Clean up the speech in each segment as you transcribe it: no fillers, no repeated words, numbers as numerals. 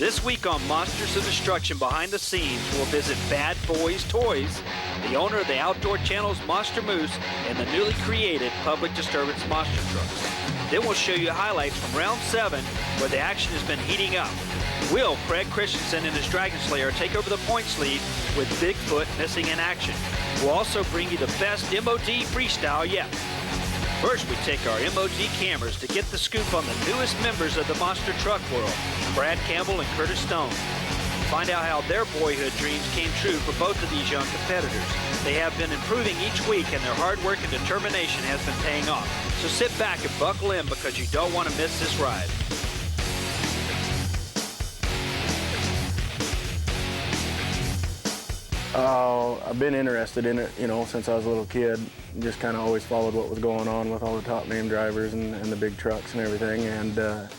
This week on Monsters of Destruction Behind the Scenes, we'll visit Bad Boys Toys, the owner of the Outdoor Channel's Monster Moose, and the newly created Public Disturbance Monster Trucks. Then we'll show you highlights from Round 7, where the action has been heating up. Will Craig Christensen and his Dragon Slayer take over the points lead with Bigfoot missing in action? We'll also bring you the best MOD freestyle yet. First, we take our MOD cameras to get the scoop on the newest members of the monster truck world, Brad Campbell and Curtis Stone. Find out how their boyhood dreams came true for both of these young competitors. They have been improving each week, and their hard work and determination has been paying off. So sit back and buckle in, because you don't want to miss this ride. I've been interested in it, since I was a little kid. Just kind of always followed what was going on with all the top name drivers and the big trucks and everything, and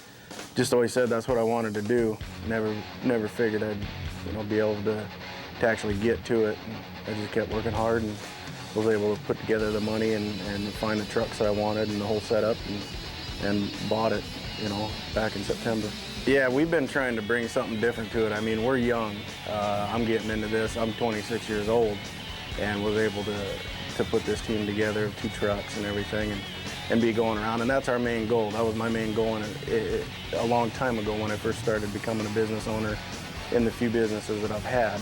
just always said that's what I wanted to do. Never figured I'd be able to actually get to it. I just kept working hard and was able to put together the money and find the trucks that I wanted and the whole setup, and bought it, back in September. Yeah, we've been trying to bring something different to it. I mean, we're young. I'm getting into this. I'm 26 years old, and was able to put this team together of 2 trucks and everything, and be going around. And that's our main goal. That was my main goal a long time ago when I first started becoming a business owner in the few businesses that I've had.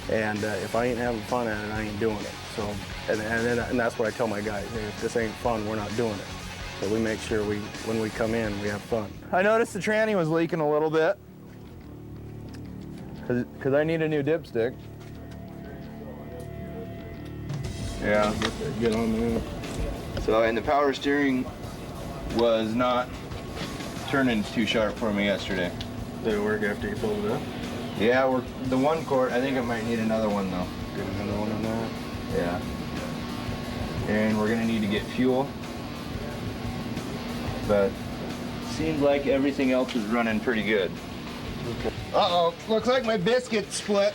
And if I ain't having fun at it, I ain't doing it. So, and that's what I tell my guys. Hey, if this ain't fun, we're not doing it. So we make sure when we come in, we have fun. I noticed the tranny was leaking a little bit, because I need a new dipstick. Yeah, get on there. So, and the power steering was not turning too sharp for me yesterday. Did it work after you pulled it up? Yeah, the one quart, I think it might need another one though. Get another one on that? Yeah. And we're gonna need to get fuel. But seems like everything else is running pretty good. Okay. Uh-oh, looks like my biscuit's split.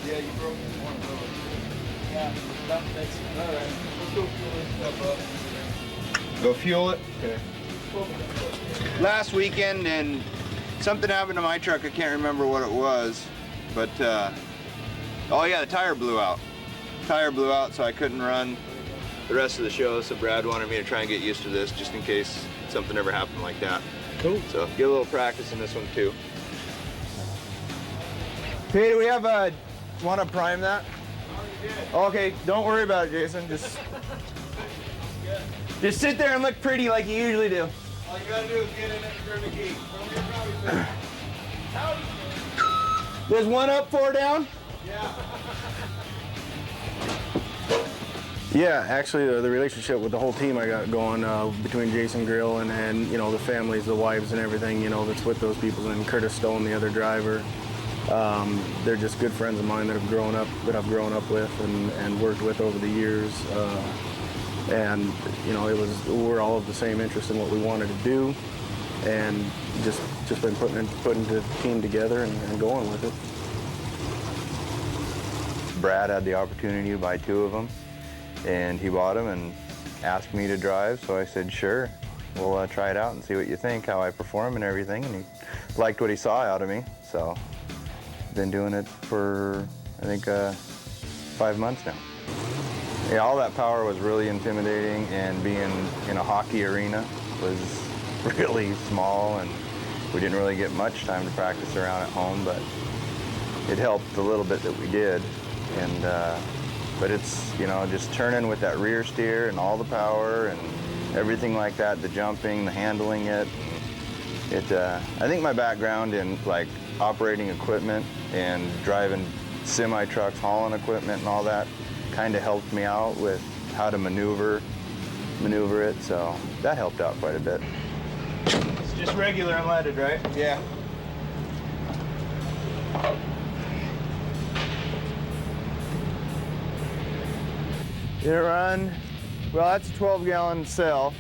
Yeah, you broke one of those. Yeah, that makes it. All right, let's go fuel this stuff up. Go fuel it? Okay. Last weekend, and something happened to my truck. I can't remember what it was, but oh yeah, the tire blew out. Tire blew out, so I couldn't run the rest of the show. So Brad wanted me to try and get used to this, just in case something ever happened like that. Cool. So get a little practice in this one too. Hey, do we have want to prime that? Okay, don't worry about it, Jason. Just sit there and look pretty like you usually do. All you gotta do is get in it and turn the key. There's 1 up, 4 down? Yeah. Yeah, actually, the relationship with the whole team I got going between Jason Grill and the families, the wives and everything, that's with those people, and Curtis Stone, the other driver. They're just good friends of mine that I've grown up with and worked with over the years. And we're all of the same interest in what we wanted to do, and just been putting the team together and going with it. Brad had the opportunity to buy 2 of them, and he bought them and asked me to drive, so I said, sure, we'll try it out and see what you think, how I perform and everything, and he liked what he saw out of me, so been doing it for, I think, 5 months now. Yeah, all that power was really intimidating, and being in a hockey arena was really small, and we didn't really get much time to practice around at home, but it helped the little bit that we did. And but it's, just turning with that rear steer and all the power and everything like that, the jumping, the handling it. I think my background in like operating equipment and driving semi-trucks, hauling equipment and all that kind of helped me out with how to maneuver it, so that helped out quite a bit. It's just regular unleaded, right? Yeah. Did it run? Well, that's a 12-gallon cell,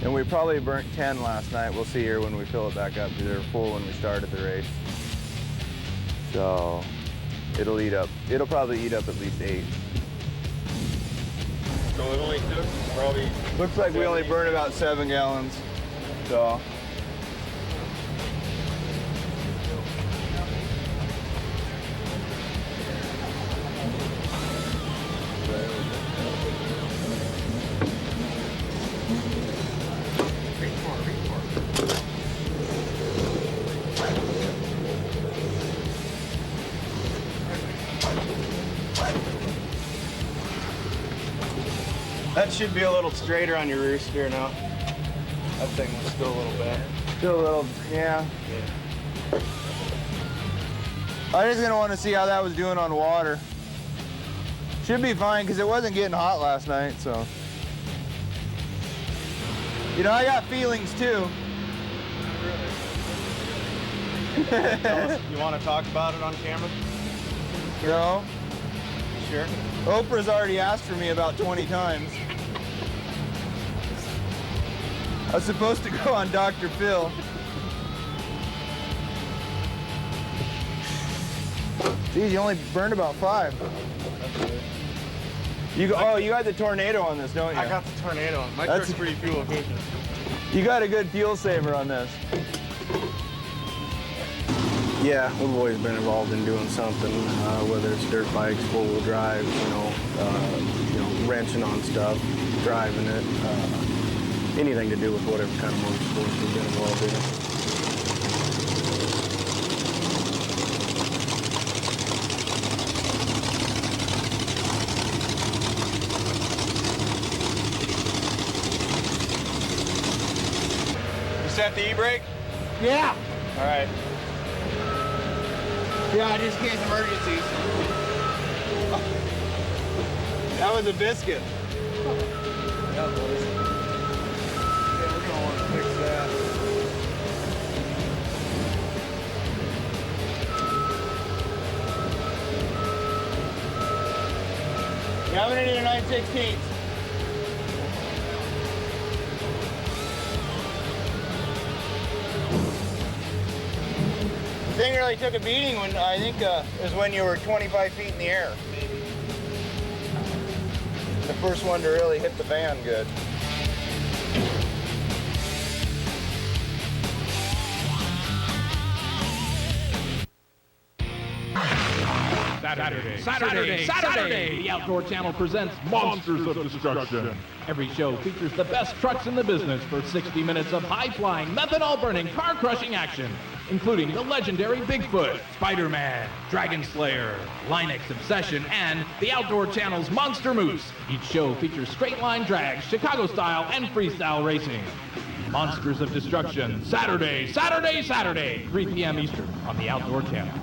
and we probably burnt 10 last night. We'll see here when we fill it back up, because they were full when we started the race. So it'll probably eat up at least 8. So it only took probably... Looks like we only burned about 7 gallons, so. should be a little straighter on your rear steer now. That thing was still a little bad. Still a little, yeah. I'm just gonna want to see how that was doing on water. Should be fine because it wasn't getting hot last night, so. You know, I got feelings too. You want to talk about it on camera? No. Sure. Oprah's already asked for me about 20 times. I was supposed to go on Dr. Phil. Geez, you only burned about 5. You got the tornado on this, don't you? I got the tornado. My That's truck's pretty fuel efficient. You got a good fuel saver on this. Yeah, we've always been involved in doing something, whether it's dirt bikes, 4-wheel drive, wrenching on stuff, driving it, anything to do with whatever kind of motorsports we've been involved in. Set the e-brake? Yeah. All right. Yeah, just in case emergencies. That was a biscuit. Yeah, boys. Yeah, we're gonna want to fix that. Yeah, I'm gonna need a 9/16. The thing really took a beating when I think is when you were 25 feet in the air. The first one to really hit the fan good. Saturday! The Outdoor Channel presents Monsters of Destruction. Every show features the best trucks in the business for 60 minutes of high-flying, methanol-burning, car-crushing action, including the legendary Bigfoot, Spider-Man, Dragon Slayer, Linux Obsession, and the Outdoor Channel's Monster Moose. Each show features straight-line drag, Chicago-style, and freestyle racing. Monsters of Destruction, Saturday, 3 p.m. Eastern on the Outdoor Channel.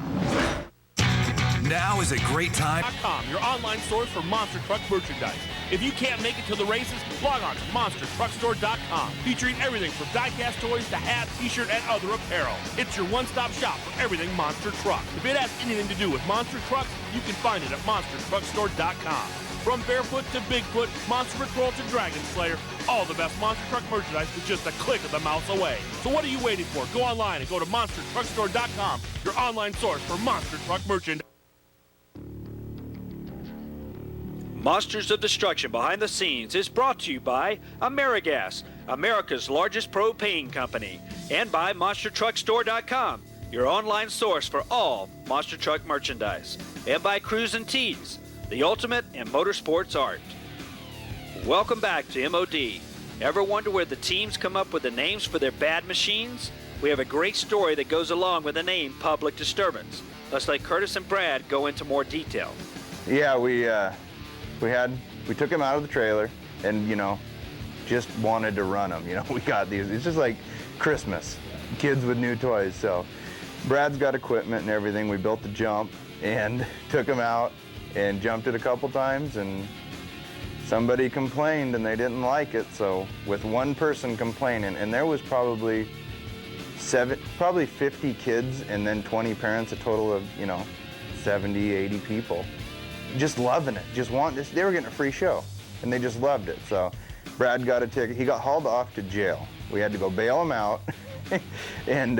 Now is a great time. Your online source for monster truck merchandise. If you can't make it to the races, log on to monstertruckstore.com, featuring everything from die-cast toys to hats, t-shirt, and other apparel. It's your one-stop shop for everything monster truck. If it has anything to do with monster trucks, you can find it at monstertruckstore.com. From Barefoot to Bigfoot, Monster Patrol to Dragon Slayer, all the best monster truck merchandise is just a click of the mouse away. So what are you waiting for? Go online and go to monstertruckstore.com, your online source for monster truck merchandise. Monsters of Destruction Behind the Scenes is brought to you by AmeriGas, America's largest propane company, and by MonsterTruckStore.com, your online source for all monster truck merchandise, and by Cruisin' Tees, the ultimate in motorsports art. Welcome back to MOD. Ever wonder where the teams come up with the names for their bad machines? We have a great story that goes along with the name Public Disturbance. Let's let Curtis and Brad go into more detail. Yeah, we took him out of the trailer and, just wanted to run him. We got these. It's just like Christmas, kids with new toys. So Brad's got equipment and everything. We built the jump and took him out and jumped it a couple times, and somebody complained and they didn't like it. So with one person complaining, and there was probably 50 kids and then 20 parents, a total of, 70, 80 people. Just loving it, just wanting this. They were getting a free show, and they just loved it. So Brad got a ticket. He got hauled off to jail. We had to go bail him out. And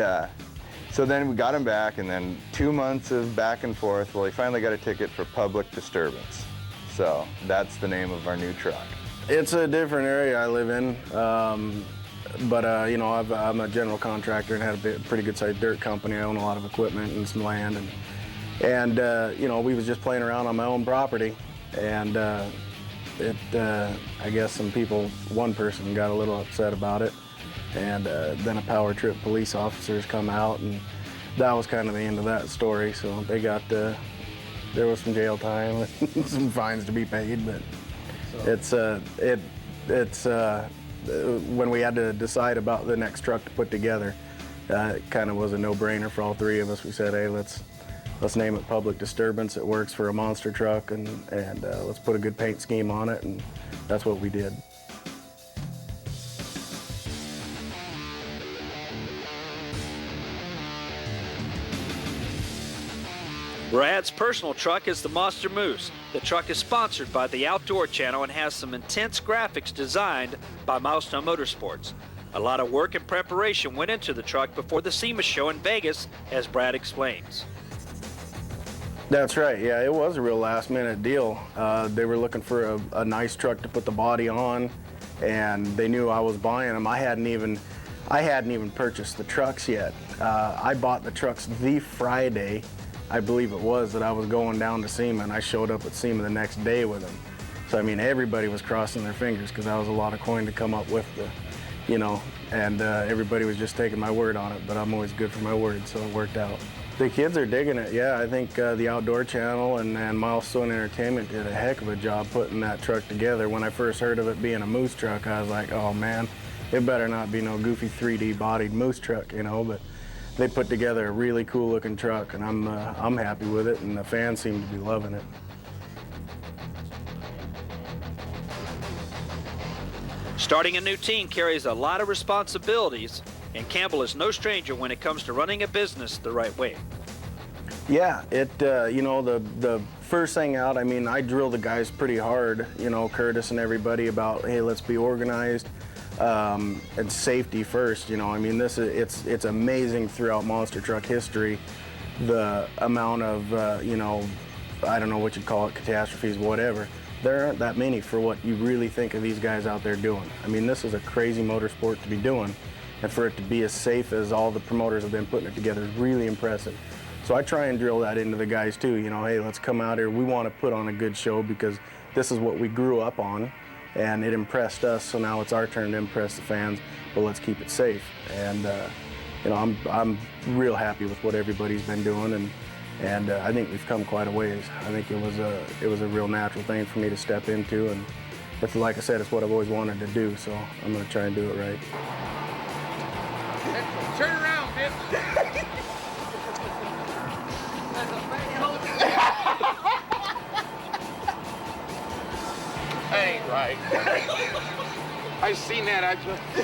so then we got him back, and then 2 months of back and forth. Well, he finally got a ticket for public disturbance. So that's the name of our new truck. It's a different area I live in, but I'm a general contractor and had a pretty good-sized dirt company. I own a lot of equipment and some land, and we was just playing around on my own property, and I guess one person got a little upset about it, and then a power trip police officers come out, and that was kind of the end of that story. So they got, there was some jail time and some fines to be paid, but it's when we had to decide about the next truck to put together, it kind of was a no-brainer for all three of us. We said, hey, let's name it Public Disturbance. It works for a monster truck, and let's put a good paint scheme on it, and that's what we did. Brad's personal truck is the Monster Moose. The truck is sponsored by the Outdoor Channel and has some intense graphics designed by Milestone Motorsports. A lot of work and preparation went into the truck before the SEMA show in Vegas, as Brad explains. That's right. Yeah, it was a real last-minute deal. They were looking for a nice truck to put the body on, and they knew I was buying them. I hadn't even purchased the trucks yet. I bought the trucks the Friday, I believe it was, that I was going down to SEMA, and I showed up at SEMA the next day with them. So, I mean, everybody was crossing their fingers because that was a lot of coin to come up with, and everybody was just taking my word on it, but I'm always good for my word, so it worked out. The kids are digging it, yeah. I think the Outdoor Channel and Milestone Entertainment did a heck of a job putting that truck together. When I first heard of it being a moose truck, I was like, oh man, it better not be no goofy 3D bodied moose truck, but they put together a really cool looking truck, and I'm happy with it, and the fans seem to be loving it. Starting a new team carries a lot of responsibilities, and Campbell is no stranger when it comes to running a business the right way. Yeah, the first thing out, I mean, I drill the guys pretty hard, Curtis and everybody, about, hey, let's be organized. And safety first, I mean, it's amazing throughout monster truck history, the amount of, I don't know what you'd call it, catastrophes, whatever. There aren't that many for what you really think of these guys out there doing. I mean, this is a crazy motorsport to be doing, and for it to be as safe as all the promoters have been putting it together is really impressive. So I try and drill that into the guys too, hey, let's come out here. We want to put on a good show because this is what we grew up on. And it impressed us, so now it's our turn to impress the fans, but let's keep it safe. And I'm real happy with what everybody's been doing, and I think we've come quite a ways. I think it was a real natural thing for me to step into, and it's, like I said, it's what I've always wanted to do, so I'm gonna try and do it right. Turn around, bitch. That ain't right. I seen that.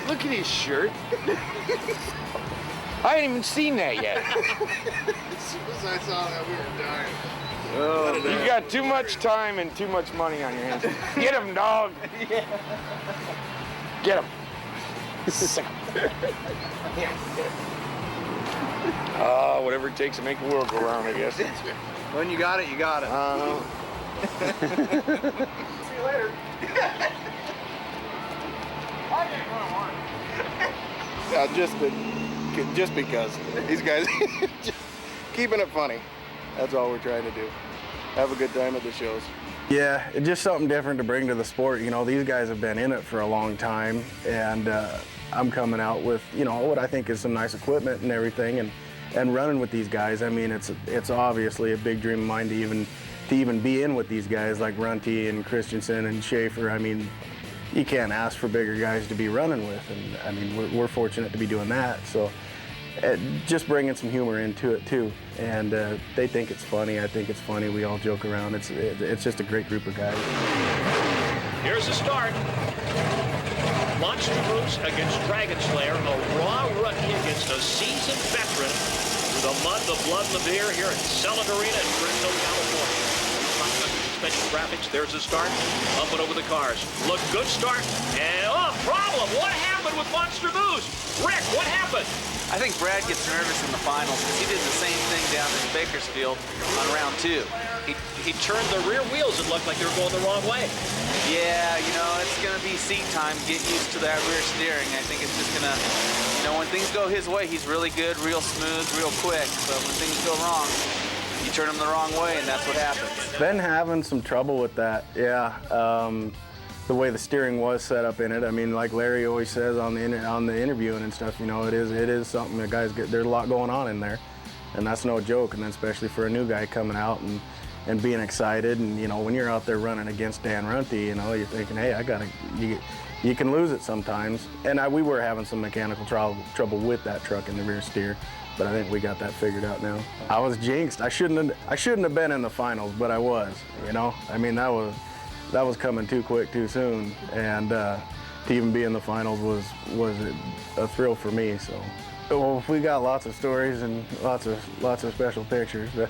Look at his shirt. I ain't even seen that yet. As soon as I saw that, we were dying. Oh, you got too much time and too much money on your hands. Get him, dog. Yeah. Get him. Sick. Whatever it takes to make the world go round, I guess. When you got it, you got it. See you later. Just because these guys just keeping it funny. That's all we're trying to do. Have a good time at the shows. Yeah, it's just something different to bring to the sport. These guys have been in it for a long time, and I'm coming out with, what I think is some nice equipment and everything, and running with these guys. I mean, it's obviously a big dream of mine to even be in with these guys like Runty and Christensen and Schaefer. I mean, you can't ask for bigger guys to be running with, and I mean, we're fortunate to be doing that. So just bringing some humor into it too, and they think it's funny. I think it's funny. We all joke around. It's just a great group of guys. Here's the start. Monster Moose against Dragon Slayer, a raw rookie against a seasoned veteran with the mud, the blood, and the beer here at Selleck Arena in Glendale, California. Suspension graphics, there's the start. Up and over the cars. Look, good start. And, problem. What happened with Monster Moose? Rick, what happened? I think Brad gets nervous in the finals because he did the same thing down in Bakersfield on round 2. He turned the rear wheels. It looked like they were going the wrong way. Yeah, it's going to be seat time. Get used to that rear steering. I think it's just going to, when things go his way, he's really good, real smooth, real quick. But when things go wrong, you turn him the wrong way, and that's what happens. Been having some trouble with that, yeah. The way the steering was set up in it. I mean, like Larry always says on the interviewing and stuff, it is something that guys get. There's a lot going on in there, and that's no joke. And then especially for a new guy coming out and being excited, and when you're out there running against Dan Runty, you're thinking, hey, you can lose it sometimes. And we were having some mechanical trouble with that truck in the rear steer, but I think we got that figured out now. I was jinxed. I shouldn't have been in the finals, but I was. You know, I mean, that was coming too quick, too soon, and to even be in the finals was a thrill for me. So, well, we got lots of stories and lots of special pictures, but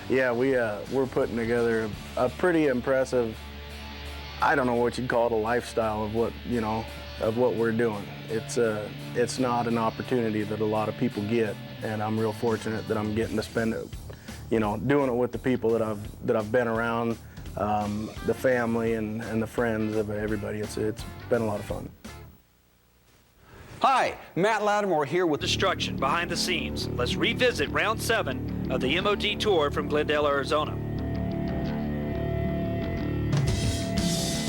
we're putting together a pretty impressive, I don't know what you'd call it, a lifestyle of what we're doing. It's not an opportunity that a lot of people get, and I'm real fortunate that I'm getting to spend it, doing it with the people that I've been around, the family and the friends of everybody. It's been a lot of fun. Hi, Matt Lattimore here with Destruction Behind the Scenes. Let's revisit round 7 of the MOD Tour from Glendale, Arizona.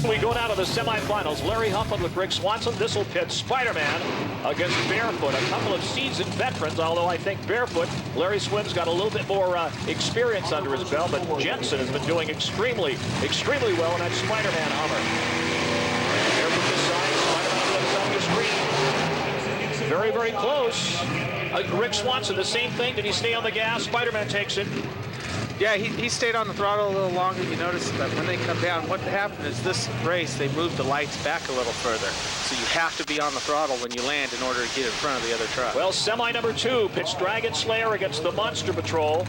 We go down to the semifinals. Larry Huffman with Rick Swanson. This will pit Spider-Man against Barefoot, a couple of seasoned veterans, although I think Barefoot, Larry Swim's got a little bit more experience under his belt, but Jensen has been doing extremely well in that Spider-Man Hummer. Barefoot this side, Spider-Man looks up the screen. Very, very close. Rick Swanson, the same thing. Did he stay on the gas? Spider-Man takes it. Yeah, he stayed on the throttle a little longer. You notice that when they come down, what happened is this race, they moved the lights back a little further. So you have to be on the throttle when you land in order to get in front of the other truck. Well, semi number 2 pitched Dragon Slayer against the Monster Patrol.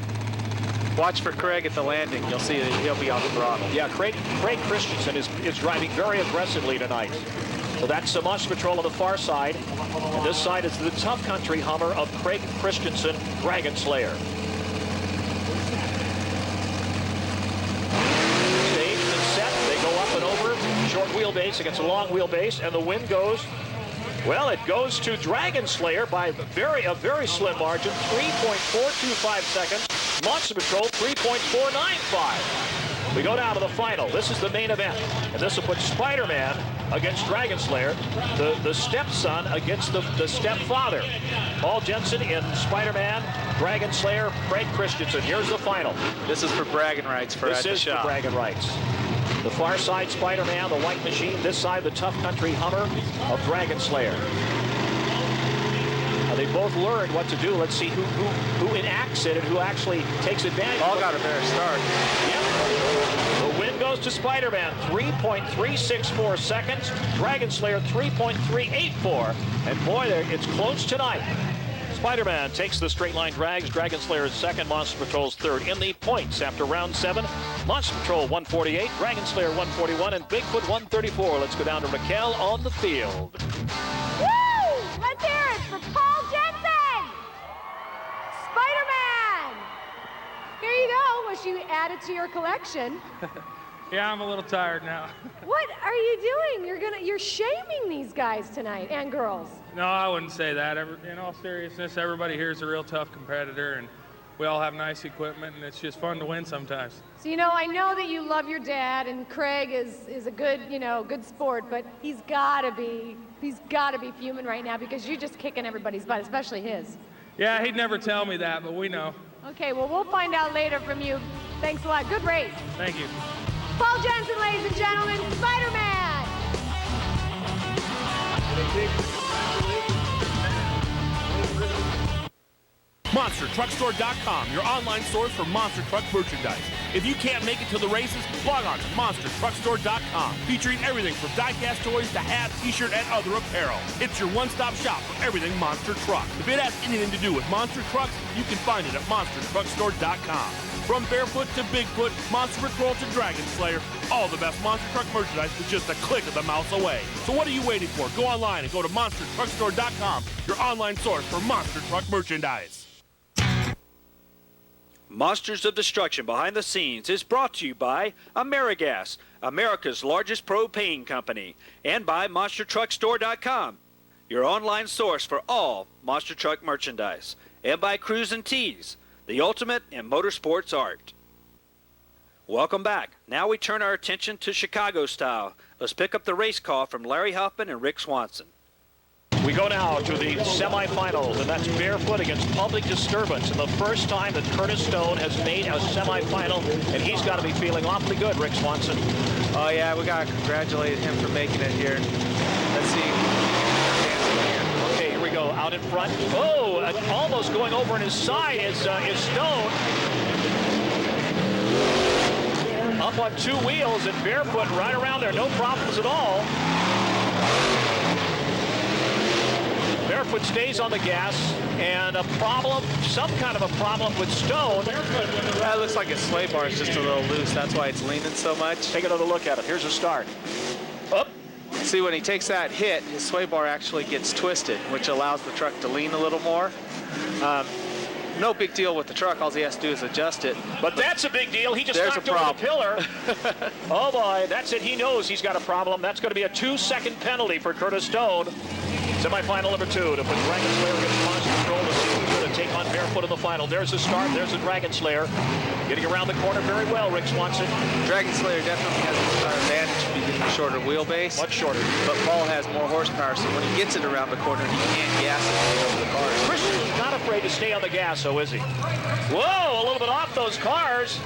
Watch for Craig at the landing. You'll see that he'll be on the throttle. Yeah, Craig Christensen is driving very aggressively tonight. So that's the Monster Patrol on the far side. And this side is the Tough Country Hummer of Craig Christensen, Dragon Slayer. Short wheelbase against a long wheelbase, and the win goes, well, it goes to Dragon Slayer by a very slim margin, 3.425 seconds. Monster Patrol, 3.495. We go down to the final. This is the main event, and this will put Spider-Man against Dragon Slayer, the stepson against the stepfather. Paul Jensen in Spider-Man, Dragon Slayer, Craig Christensen. Here's the final. This is for bragging rights for This is for bragging rights. The far side, Spider-Man, the White Machine. This side, the Tough Country Hummer of Dragon Slayer. Now, they both learned what to do. Let's see who enacts it and who actually takes advantage. All got a better start. Yep. The win goes to Spider-Man, 3.364 seconds. Dragon Slayer, 3.384. And boy, it's close tonight. Spider-Man takes the straight line drags. Dragon Slayer is second. Monster Patrol's third. In the points after round 7, Monster Patrol 148, Dragon Slayer 141, and Bigfoot 134. Let's go down to Raquel on the field. Woo! Let's hear it for Paul Jensen! Spider-Man! Here you go. Wish you added to your collection. Yeah, I'm a little tired now. What are you doing? You're shaming these guys tonight and girls. No, I wouldn't say that. In all seriousness, everybody here is a real tough competitor, and we all have nice equipment, and it's just fun to win sometimes. So, I know that you love your dad, and Craig is a good, good sport, but he's gotta be fuming right now because you're just kicking everybody's butt, especially his. Yeah, he'd never tell me that, but we know. Okay, well, we'll find out later from you. Thanks a lot. Good race. Thank you. Paul Jensen, ladies and gentlemen, Spider-Man! MonsterTruckStore.com, your online source for monster truck merchandise. If you can't make it to the races, log on to MonsterTruckStore.com, featuring everything from die-cast toys to hats, t-shirt, and other apparel. It's your one-stop shop for everything Monster Truck. If it has anything to do with monster trucks, you can find it at MonsterTruckStore.com. From Barefoot to Bigfoot, Monster Patrol to Dragon Slayer, all the best monster truck merchandise is just a click of the mouse away. So what are you waiting for? Go online and go to MonsterTruckStore.com, your online source for monster truck merchandise. Monsters of Destruction Behind the Scenes is brought to you by AmeriGas, America's largest propane company, and by MonsterTruckStore.com, your online source for all monster truck merchandise, and by Cruisin' Tees, the ultimate in motorsports art. Welcome back. Now we turn our attention to Chicago style. Let's pick up the race call from Larry Huffman and Rick Swanson. We go now to the semifinals, and that's Barefoot against Public Disturbance. And the first time that Curtis Stone has made a semifinal, and he's got to be feeling awfully good, Rick Swanson. Oh yeah, we gotta congratulate him for making it here. Let's see. Okay, here we go, out in front. Oh, almost going over on his side is Stone. Up on two wheels, and Barefoot right around there, no problems at all. Barefoot stays on the gas, and a problem, some kind of a problem with Stone. That looks like his sway bar is just a little loose. That's why it's leaning so much. Take another look at it. Here's a start. Up. See, when he takes that hit, his sway bar actually gets twisted, which allows the truck to lean a little more. No big deal with the truck. All he has to do is adjust it. But that's a big deal. He just knocked over the pillar. Oh boy, that's it. He knows he's got a problem. That's going to be a 2-second penalty for Curtis Stone. Semifinal number 2 to put Dragon Slayer against Monster Patrol to see who's going to take on Barefoot in the final. There's the start. There's the Dragon Slayer. Getting around the corner very well, Rick Swanson. Dragon Slayer definitely has an advantage because of the shorter wheelbase. Much shorter. But Paul has more horsepower, so when he gets it around the corner, he can't gas it to get over the cars. Christian's not afraid to stay on the gas, so is he? Whoa, a little bit off those cars.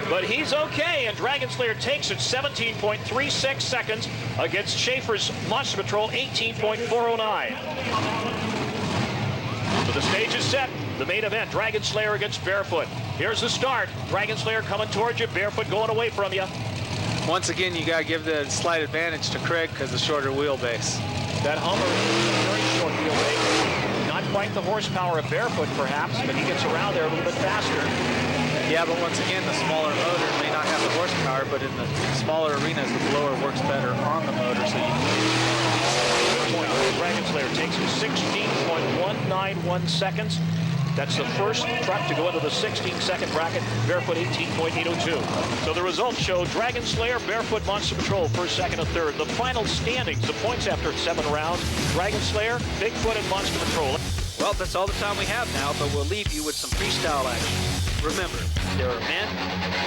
But he's okay, and Dragon Slayer takes it 17.36 seconds against Schaefer's Monster Patrol 18.409. So the stage is set. The main event, Dragon Slayer against Barefoot. Here's the start. Dragon Slayer coming towards you, Barefoot going away from you. Once again, you got to give the slight advantage to Craig because of the shorter wheelbase. That Hummer is a very short wheelbase. Not quite the horsepower of Barefoot, perhaps, but he gets around there a little bit faster. Yeah, but once again, the smaller motor may not have the horsepower, but in the smaller arenas, the blower works better on the motor, so you Dragon Slayer takes it 16.191 seconds. That's the first truck to go into the 16-second bracket. Barefoot 18.802. So the results show Dragon Slayer, Barefoot, Monster Patrol, first, second, and third. The final standings, the points after 7 rounds, Dragon Slayer, Bigfoot, and Monster Patrol. Well, that's all the time we have now, but we'll leave you with some freestyle action. Remember, there are men,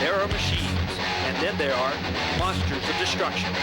there are machines, and then there are monsters of destruction.